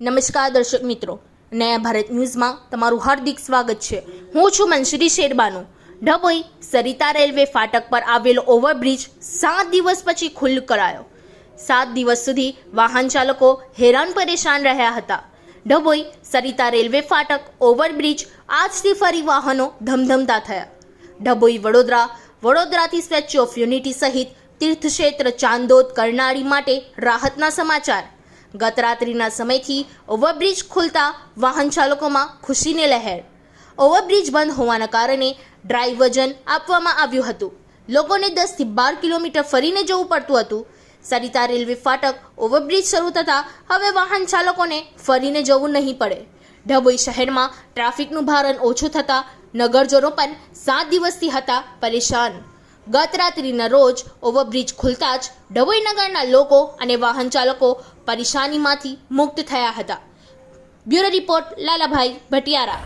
નમસ્કાર દર્શક મિત્રો, નયા ભારત ન્યૂઝમાં તમારું હાર્દિક સ્વાગત છે। હું છું મંશ્રી શેરબાનુ। ડભોઈ સરિતા રેલવે ફાટક પર આવેલો ઓવરબ્રિજ 7 દિવસ પછી ખુલ્લો કરાયો। 7 દિવસ સુધી વાહન ચાલકો હેરાન પરેશાન રહ્યા હતા। ડભોઈ સરિતા રેલવે ફાટક ઓવરબ્રિજ આજથી ફરી વાહનો ધમધમતા થયા। ડભોઈ વડોદરાથી સ્ટેચ્યુ ઓફ યુનિટી સહિત તીર્થક્ષેત્ર ચાંદોદ કરનાળી માટે રાહતના સમાચાર। ગત રાત્રિના સમયથી ઓવરબ્રિજ ખુલતા વાહન ચાલકોમાં ખુશીની લહેર। ઓવરબ્રિજ બંધ હોવાના કારણે ડ્રાય વજન આપવામાં આવ્યું હતું। લોકોને 10 થી 12 કિલોમીટર ફરીને જવું પડતું હતું। સરિતા રેલવે ફાટક ઓવરબ્રિજ શરૂ થતાં હવે વાહન ચાલકોને ફરીને જવું નહીં પડે। ડભોઈ શહેરમાં ટ્રાફિકનું ભારણ ઓછું થતાં નગરજનો પણ 7 દિવસથી હતા પરેશાન। ગત રાત્રિના રોજ ઓવરબ્રિજ ખુલતા જ ડભોઈ નગરના લોકો અને વાહન ચાલકો પરેશાનીમાંથી મુક્ત થયા હતા। Bureau report Lalabhai Bhatiyara.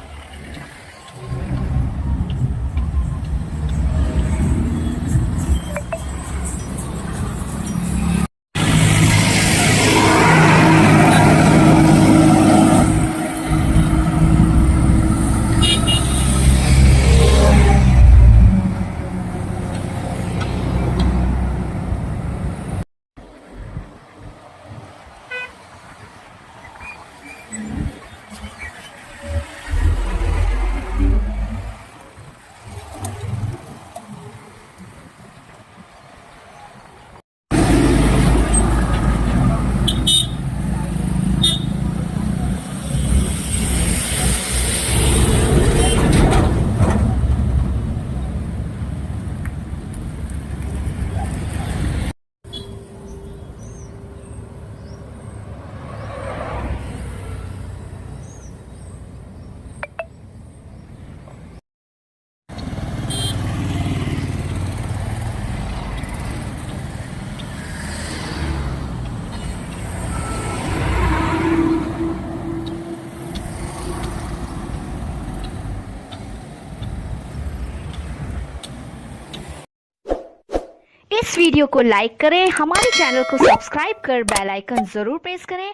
इस वीडियो को लाइक करें, हमारे चैनल को सब्सक्राइब कर बेल आइकन जरूर प्रेस करें